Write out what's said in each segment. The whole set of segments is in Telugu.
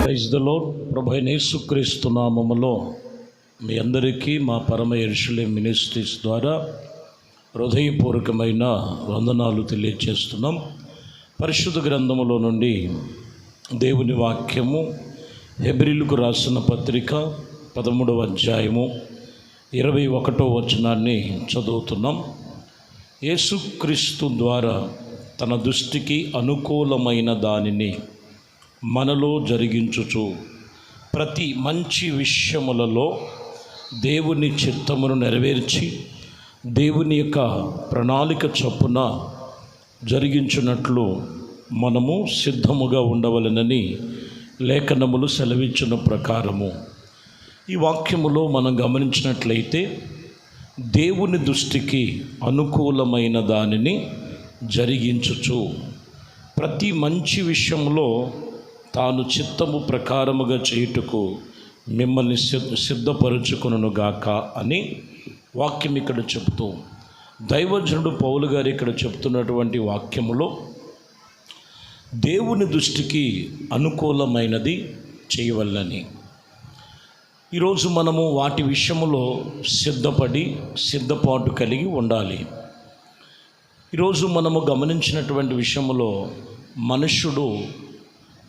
Praise the lord. ప్రభు అయిన యేసుక్రీస్తు నామములో మీ అందరికీ మా పరమ యెరూషలేము మినిస్ట్రీస్ ద్వారా హృదయపూర్వకమైన వందనాలు తెలియజేస్తున్నాం. పరిశుద్ధ గ్రంథములో నుండి దేవుని వాక్యము హెబ్రీయులకు రాసిన పత్రిక 13వ అధ్యాయము 21వ వచనాన్ని చదువుతున్నాం. యేసుక్రీస్తు ద్వారా తన దృష్టికి అనుకూలమైన దానిని మనలో జరిగించుచు ప్రతి మంచి విషయములలో దేవుని చిత్తమును నెరవేర్చి దేవుని యొక్క ప్రణాళిక చొప్పున జరిగించున్నట్లు మనము సిద్ధముగా ఉండవలెనని లేఖనములు సెలవించిన ప్రకారము ఈ వాక్యములో మనం గమనించినట్లయితే దేవుని దృష్టికి అనుకూలమైన దానిని జరిగించుచు ప్రతి మంచి విషయంలో తాను చిత్తము ప్రకారముగా చేయుటకు మిమ్మల్ని సిద్ధపరచుకొనుగాక అని వాక్యం ఇక్కడ చెబుతూ దైవజనుడు పౌలు గారు ఇక్కడ చెప్తున్నటువంటి వాక్యములో దేవుని దృష్టికి అనుకూలమైనది చేయవల్లని ఈరోజు మనము వాటి విషయములో సిద్ధపాటు కలిగి ఉండాలి. ఈరోజు మనము గమనించినటువంటి విషయములో మనుష్యుడు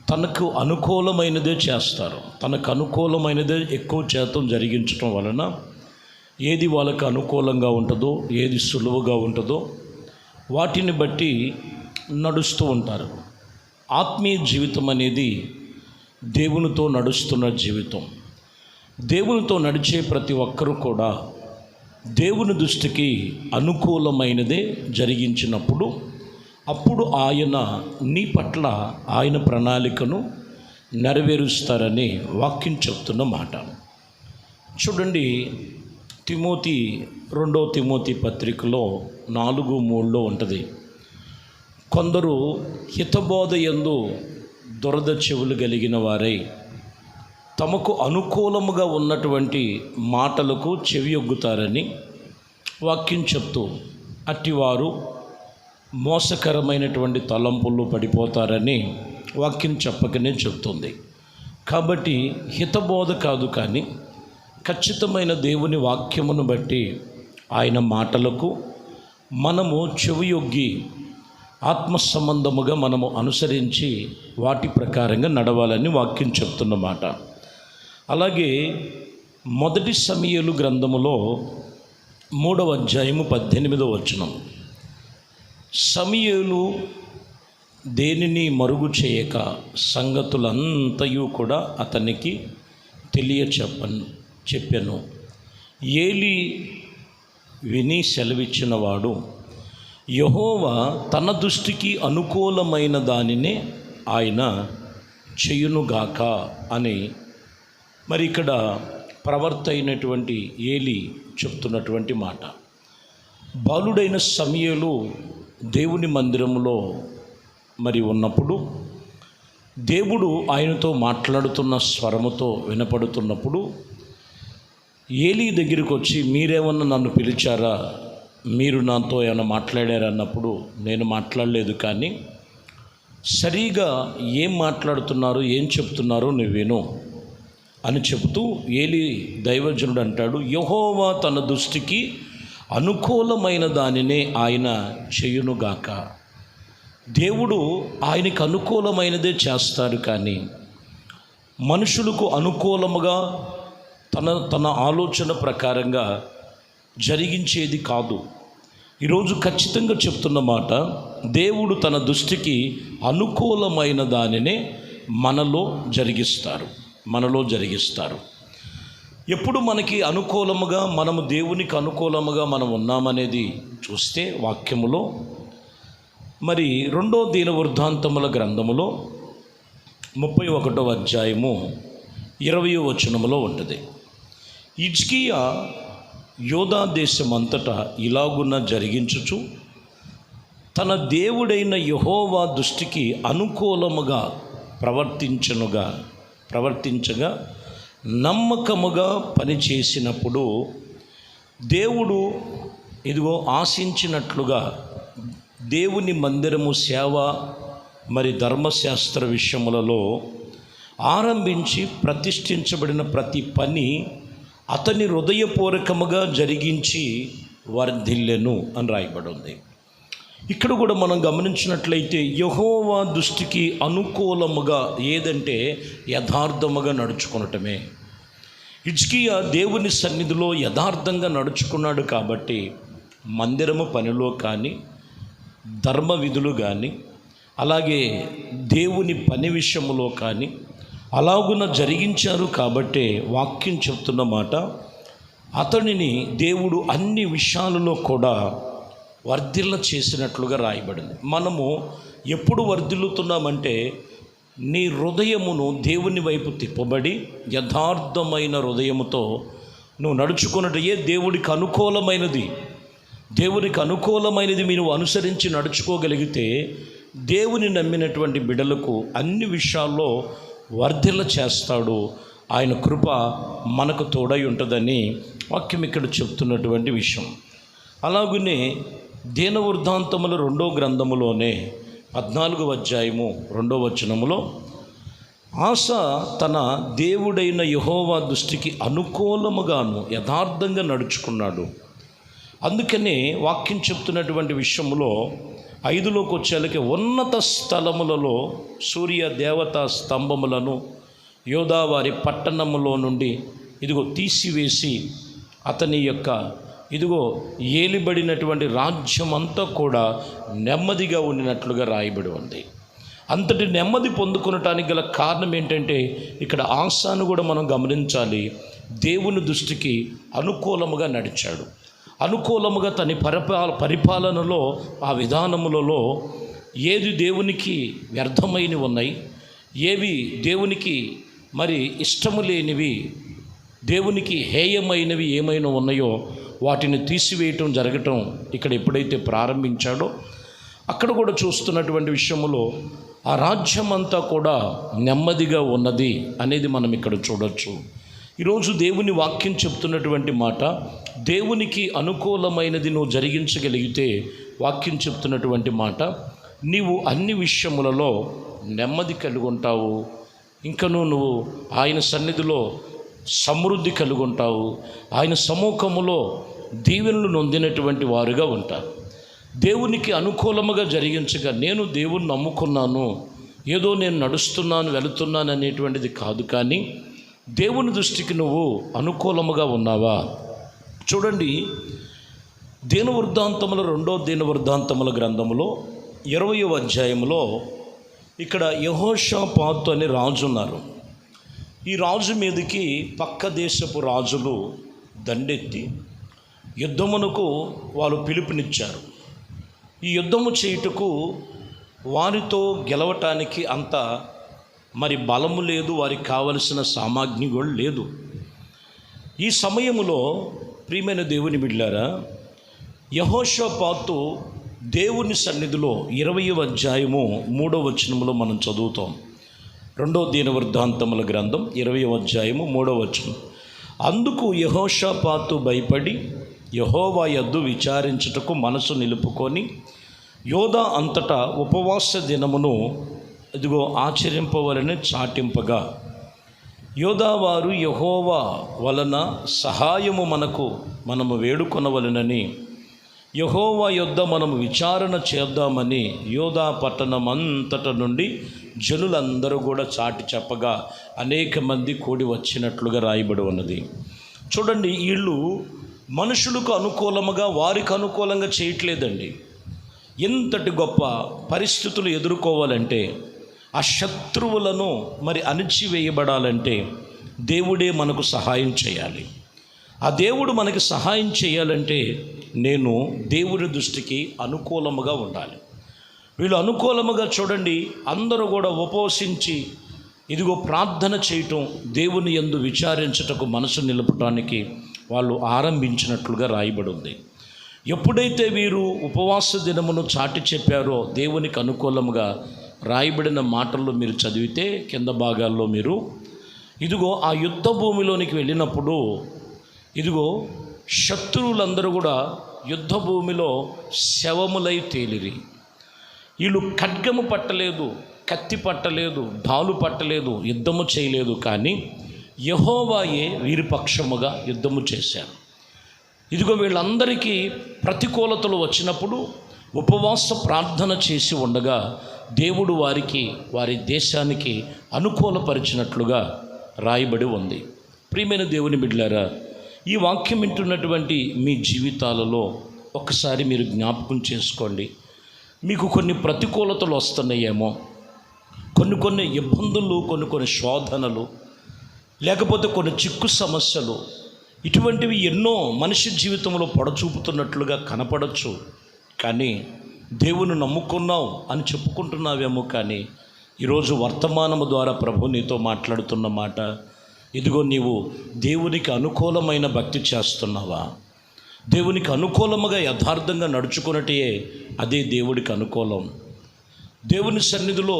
తనకు అనుకూలమైనదే చేస్తారు. తనకు అనుకూలమైనదే ఎక్కువ శాతం జరిగించడం వలన ఏది వాళ్ళకు అనుకూలంగా ఉంటుందో, ఏది సులువుగా ఉంటుందో వాటిని బట్టి నడుస్తూ ఉంటారు. ఆత్మీయ జీవితం అనేది దేవునితో నడుస్తున్న జీవితం. దేవునితో నడిచే ప్రతి ఒక్కరూ కూడా దేవుని దృష్టికి అనుకూలమైనదే జరిగించినప్పుడు అప్పుడు ఆయన నీ పట్ల ఆయన ప్రణాళికను నెరవేరుస్తారని వాక్యం చెప్తున్న మాట. చూడండి, రెండో తిమోతి పత్రికలో 4:3 ఉంటుంది. కొందరు హితబోధ యందు దురద చెవులు కలిగిన వారై తమకు అనుకూలముగా ఉన్నటువంటి మాటలకు చెవియొగ్గుతారని వాక్యం చెప్తూ అట్టివారు మోసకరమైనటువంటి తలంపుల్లో పడిపోతారని వాక్యం చెప్పకనే చెప్తుంది. కాబట్టి హితబోధ కాదు, కానీ ఖచ్చితమైన దేవుని వాక్యమును బట్టి ఆయన మాటలకు మనము చెవియొగ్గి ఆత్మ సంబంధముగా మనము అనుసరించి వాటి ప్రకారంగా నడవాలని వాక్యం చెప్తున్నమాట. అలాగే మొదటి సమూయేలు గ్రంథములో 3వ అధ్యాయము 18వ వచనం, సమూయేలు దేనిని మరుగు చేయక సంగతులంతయు కూడా అతనికి చెప్పాను. ఏలీ విని సెలవిచ్చినవాడు యెహోవా తన దృష్టికి అనుకూలమైన దానినే ఆయన చేయునుగాక అని మరి ఇక్కడ ప్రవర్త అయినటువంటి ఏలీ చెప్తున్నటువంటి మాట. బాలుడైన సమూయేలు దేవుని మందిరంలో మరి ఉన్నప్పుడు దేవుడు ఆయనతో మాట్లాడుతున్న స్వరముతో వినపడుతున్నప్పుడు ఏలీ దగ్గరికి వచ్చి, మీరేమన్నా నన్ను పిలిచారా, మీరు నాతో ఏమైనా మాట్లాడారన్నప్పుడు నేను మాట్లాడలేదు, కానీ సరిగా ఏం మాట్లాడుతున్నారో ఏం చెప్తున్నారో నువ్వు విను అని చెబుతూ ఏలీ దైవజనుడు అంటాడు, యెహోవా తన దృష్టికి అనుకూలమైన దానినే ఆయన చేయునుగాక. దేవుడు ఆయనకు అనుకూలమైనదే చేస్తారు, కానీ మనుషులకు అనుకూలముగా తన ఆలోచన ప్రకారంగా జరిగించేది కాదు. ఈరోజు ఖచ్చితంగా చెప్తున్న మాట, దేవుడు తన దృష్టికి అనుకూలమైన దానినే మనలో జరిగిస్తారు. ఎప్పుడు మనకి అనుకూలముగా మనము దేవునికి అనుకూలముగా మనం ఉన్నామనేది చూస్తే వాక్యములో మరి 2వ దినవృత్తాంతముల గ్రంథములో 31వ అధ్యాయము 20వ వచనములో ఉంటుంది. హిజ్కియా యూదా దేశమంతటా ఇలాగున్న జరిగించుచు తన దేవుడైన యెహోవా దృష్టికి అనుకూలముగా ప్రవర్తించగా నమ్మకముగా పనిచేసినప్పుడు దేవుడు ఇదిగో ఆశించినట్లుగా దేవుని మందిరము సేవ మరి ధర్మశాస్త్ర విషయములలో ఆరంభించి ప్రతిష్ఠించబడిన ప్రతి పని అతని హృదయపూర్వకముగా జరిగించి వర్ధిల్లెను అని రాయబడి ఉంది. ఇక్కడ కూడా మనం గమనించినట్లయితే యెహోవా దృష్టికి అనుకూలముగా ఏదంటే యథార్థముగా నడుచుకునటమే. హిజ్కియా దేవుని సన్నిధిలో యథార్థంగా నడుచుకున్నాడు కాబట్టి మందిరము పనిలో కానీ, ధర్మ విధులు కానీ, అలాగే దేవుని పని విషయంలో కానీ అలాగున జరిగించారు కాబట్టే వాక్యం చెప్తున్న మాట, అతనిని దేవుడు అన్ని విషయాలలో కూడా వర్ధిల్ల చేసినట్లుగా రాయబడింది. మనము ఎప్పుడు వర్ధిల్లుతున్నామంటే నీ హృదయమును దేవుని వైపు తిప్పబడి యథార్థమైన హృదయముతో నువ్వు నడుచుకున్నట్టే దేవుడికి అనుకూలమైనది. దేవునికి అనుకూలమైనది మీరు అనుసరించి నడుచుకోగలిగితే దేవుని నమ్మినటువంటి బిడ్డలకు అన్ని విషయాల్లో వర్ధిల్ల చేస్తాడు. ఆయన కృప మనకు తోడై ఉంటుందని వాక్యం ఇక్కడ చెప్తున్నటువంటి విషయం. అలాగనే దీనవృత్తాంతముల 2వ గ్రంథములోనే 14వ అధ్యాయము 2వ వచనములో ఆస తన దేవుడైన యెహోవా దృష్టికి అనుకూలముగాను యథార్థంగా నడుచుకున్నాడు. అందుకనే వాక్యం చెప్తున్నటువంటి విషయంలో 5లోకి వచ్చేళ్ళకి ఉన్నత స్థలములలో సూర్య దేవతా స్తంభములను యోధావారి పట్టణములో నుండి తీసివేసి అతని యొక్క ఏలిబడినటువంటి రాజ్యం అంతా కూడా నెమ్మదిగా ఉండినట్లుగా రాయబడి ఉంది. అంతటి నెమ్మది పొందుకునటానికి గల కారణం ఏంటంటే ఇక్కడ ఆసాను కూడా మనం గమనించాలి. దేవుని దృష్టికి అనుకూలముగా నడిచాడు. అనుకూలముగా తన పరిపాలనలో ఆ విధానములలో ఏది దేవునికి వ్యర్థమైనవి ఉన్నాయి, ఏవి దేవునికి ఇష్టము లేనివి, దేవునికి హేయమైనవి ఏమైనా ఉన్నాయో వాటిని తీసివేయటం జరగటం ఇక్కడ ఎప్పుడైతే ప్రారంభించాడో అక్కడ కూడా చూస్తున్నటువంటి విషయంలో ఆ రాజ్యం అంతా కూడా నెమ్మదిగా ఉన్నది అనేది మనం ఇక్కడ చూడొచ్చు. ఈరోజు దేవుని వాక్యం చెప్తున్నటువంటి మాట, దేవునికి అనుకూలమైనది నువ్వు జరిగించగలిగితే వాక్యం చెప్తున్నటువంటి మాట, నీవు అన్ని విషయములలో నెమ్మది కలిగి ఉంటావు. ఇంకనూ నువ్వు ఆయన సన్నిధిలో సమృద్ధి కలిగి ఉంటావు. ఆయన సముఖములో దీవెనలు నొందినటువంటి వారుగా ఉంటారు. దేవునికి అనుకూలముగా జరిగించగా నేను దేవుని నమ్ముకున్నాను, ఏదో నేను నడుస్తున్నాను వెళుతున్నాను అనేటువంటిది కాదు, కానీ దేవుని దృష్టికి నువ్వు అనుకూలముగా ఉన్నావా? చూడండి, దీనవృత్తాంతముల 2వ దీనవృత్తాంతముల గ్రంథములో 20వ అధ్యాయంలో ఇక్కడ యెహోషాపాతు అనే రాజు ఉన్నారు. ఈ రాజు మీదకి పక్క దేశపు రాజులు దండెత్తి యుద్ధమునకు వాళ్ళు పిలుపునిచ్చారు. ఈ యుద్ధము చేయుటకు వారితో గెలవటానికి అంత బలము లేదు, వారికి కావలసిన సామాగ్రి కూడా లేదు. ఈ సమయములో ప్రియమైన దేవుని బిడ్డలారా, యెహోషాపాతు దేవుని సన్నిధిలో 20వ అధ్యాయము 3వ వచనములో మనం చదువుతాం. 2వ దీనవృత్తాంతముల గ్రంథం 20వ అధ్యాయము 3వ వచనం. అందుకు యెహోషాపాతు భయపడి యెహోవా యొద్ద విచారించుటకు మనసు నిలుపుకొని యోధా అంతటా ఉపవాస దినమును ఆచరింపవలని చాటింపగా, యోధావారు యెహోవా వలన సహాయము మనము వేడుకొనవలెనని యెహోవా యొద్ద మనము విచారణ చేద్దామని యోధా పట్టణం అంతట నుండి జనులందరూ కూడా చాటి చెప్పగా అనేక మంది కూడి వచ్చినట్లుగా రాయబడి ఉన్నది. చూడండి, వీళ్ళు మనుషులకు అనుకూలముగా వారికి అనుకూలంగా చేయట్లేదండి. ఎంతటి గొప్ప పరిస్థితులు ఎదుర్కోవాలంటే, ఆ శత్రువులను అణిచివేయబడాలంటే దేవుడే మనకు సహాయం చేయాలి. ఆ దేవుడు మనకి సహాయం చేయాలంటే నేను దేవుని దృష్టికి అనుకూలముగా ఉండాలి. వీళ్ళు అనుకూలముగా చూడండి, అందరూ కూడా ఉపవసించి ప్రార్థన చేయటం, దేవుని యందు విచారించుటకు మనసు నిలపటానికి వాళ్ళు ఆరంభించినట్లుగా రాయబడి ఉంది. ఎప్పుడైతే వీరు ఉపవాస దినమును చాటి చెప్పారో దేవునికి అనుకూలముగా రాయబడిన మాటల్లో మీరు చదివితే కింద భాగాల్లో మీరు ఆ యుద్ధ భూమిలోనికి వెళ్ళినప్పుడు శత్రువులందరూ కూడా యుద్ధ భూమిలో శవములై తేలిరి. వీళ్ళు ఖడ్గము పట్టలేదు, కత్తి పట్టలేదు, ఢాలు పట్టలేదు, యుద్ధము చేయలేదు. కానీ యెహోవాయే వీరి పక్షముగా యుద్ధము చేశారు. ఇదిగో వీళ్ళందరికీ ప్రతికూలతలు వచ్చినప్పుడు ఉపవాస ప్రార్థన చేసి ఉండగా దేవుడు వారికి, వారి దేశానికి అనుకూలపరిచినట్లుగా రాయబడి ఉంది. ప్రియమైన దేవుని బిడ్డలారా, ఈ వాక్యం వింటున్నటువంటి మీ జీవితాలలో ఒక్కసారి మీరు జ్ఞాపకం చేసుకోండి. మీకు కొన్ని ప్రతికూలతలు వస్తున్నాయేమో, కొన్ని ఇబ్బందులు, కొన్ని శోధనలు, లేకపోతే కొన్ని చిక్కు సమస్యలు, ఇటువంటివి ఎన్నో మనిషి జీవితంలో పొడచూపుతున్నట్లుగా కనపడచ్చు. కానీ దేవుని నమ్ముకున్నావు అని చెప్పుకుంటున్నావేమో. కానీ ఈరోజు వర్తమానము ద్వారా ప్రభు నీతో మాట్లాడుతున్న మాట, ఇదిగో నీవు దేవునికి అనుకూలమైన భక్తి చేస్తున్నావా? దేవునికి అనుకూలముగా యథార్థంగా నడుచుకున్నటే అదే దేవుడికి అనుకూలం. దేవుని సన్నిధిలో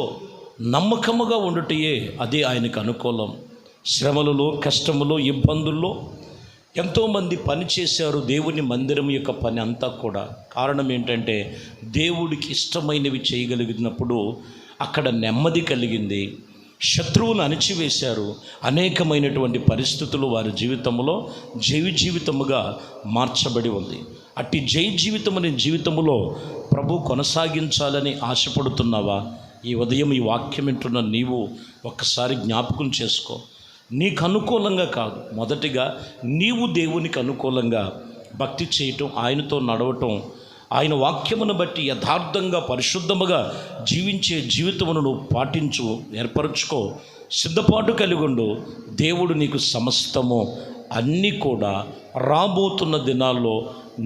నమ్మకముగా ఉండుటయే అదే ఆయనకు అనుకూలం. శ్రమలలో, కష్టములో, ఇబ్బందుల్లో ఎంతోమంది పని చేశారు దేవుని మందిరం యొక్క పని అంతా కూడా. కారణం ఏంటంటే దేవుడికి ఇష్టమైనవి చేయగలిగినప్పుడు అక్కడ నెమ్మది కలిగింది. శత్రువులు అణిచివేశారు. అనేకమైనటువంటి పరిస్థితులు వారి జీవితంలో జీవితముగా మార్చబడి ఉంది. అట్టి జీవితముని జీవితములో ప్రభు కొనసాగించాలని ఆశపడుతున్నావా? ఈ ఉదయం ఈ వాక్యం వింటున్న నీవు ఒక్కసారి జ్ఞాపకం చేసుకో. నీకు అనుకూలంగా కాదు, మొదటిగా నీవు దేవునికి అనుకూలంగా భక్తి చేయటం, ఆయనతో నడవటం, ఆయన వాక్యమును బట్టి యథార్థంగా పరిశుద్ధముగా జీవించే జీవితమును నువ్వు పాటించు, ఏర్పరచుకో, సిద్ధపాటు కలిగి ఉండు. దేవుడు నీకు సమస్తము అన్నీ కూడా రాబోతున్న దినాల్లో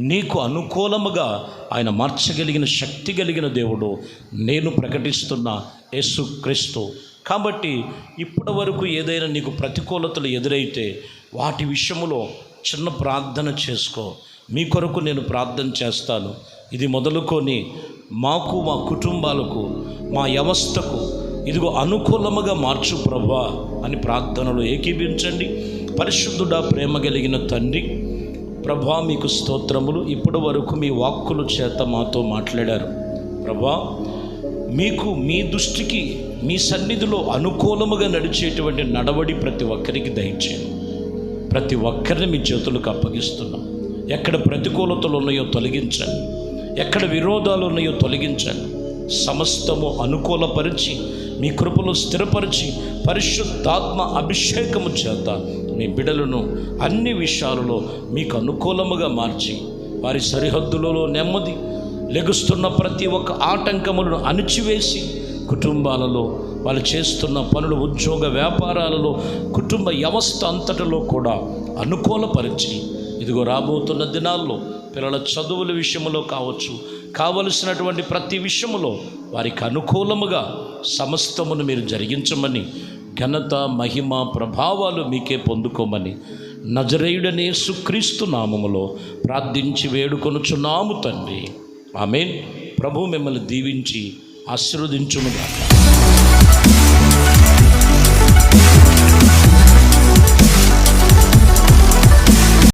నీకు అనుకూలముగా ఆయన మార్చగలిగిన శక్తి కలిగిన దేవుడు నేను ప్రకటిస్తున్న యేసుక్రీస్తు. కాబట్టి ఇప్పటి వరకు ఏదైనా నీకు ప్రతికూలతలు ఎదురైతే వాటి విషయంలో చిన్న ప్రార్థన చేసుకో. మీ కొరకు నేను ప్రార్థన చేస్తాను. ఇది మొదలుకొని మాకు, మా కుటుంబాలకు, మా వ్యవస్థకు ఇదిగో అనుకూలముగా మార్చు ప్రభువా అని ప్రార్థనలో ఏకీభించండి. పరిశుద్ధుడా, ప్రేమ కలిగిన తండ్రి, ప్రభువా మీకు స్తోత్రములు. ఇప్పటి వరకు మీ వాక్కుల చేత మాతో మాట్లాడారు ప్రభువా. మీకు, మీ దృష్టికి, మీ సన్నిధిలో అనుకూలముగా నడిచేటువంటి నడవడి ప్రతి ఒక్కరికి దయచేయండి. ప్రతి ఒక్కరిని మీ చేతులకు అప్పగిస్తున్నాం. ఎక్కడ ప్రతికూలతలు ఉన్నాయో తొలగించండి, ఎక్కడ విరోధాలు ఉన్నాయో తొలగించండి. సమస్తము అనుకూలపరిచి మీ కృపలో స్థిరపరిచి పరిశుద్ధాత్మ అభిషేకము చేత మీ బిడ్డలను అన్ని విషయాలలో మీకు అనుకూలముగా మార్చి వారి సరిహద్దులలో నెమ్మది, లెగుస్తున్న ప్రతి ఒక్క ఆటంకములను అణిచివేసి కుటుంబాలలో, వాళ్ళు చేస్తున్న పనులు, ఉద్యోగ వ్యాపారాలలో, కుటుంబ వ్యవస్థ అంతటిలో కూడా అనుకూలపరిచి ఇదిగో రాబోతున్న దినాల్లో పిల్లల చదువుల విషయంలో కావచ్చు, కావలసినటువంటి ప్రతి విషయంలో వారికి అనుకూలముగా సమస్తమును మీరు జరిగించమని, ఘనత, మహిమ, ప్రభావాలు మీకే పొందుకోమని నజరేయుడనే యేసుక్రీస్తు నామములో ప్రార్థించి వేడుకొనుచున్నాము తండ్రి. ఆమేన్. ప్రభు మిమ్మల్ని దీవించి ఆశీర్వదించునుగాక.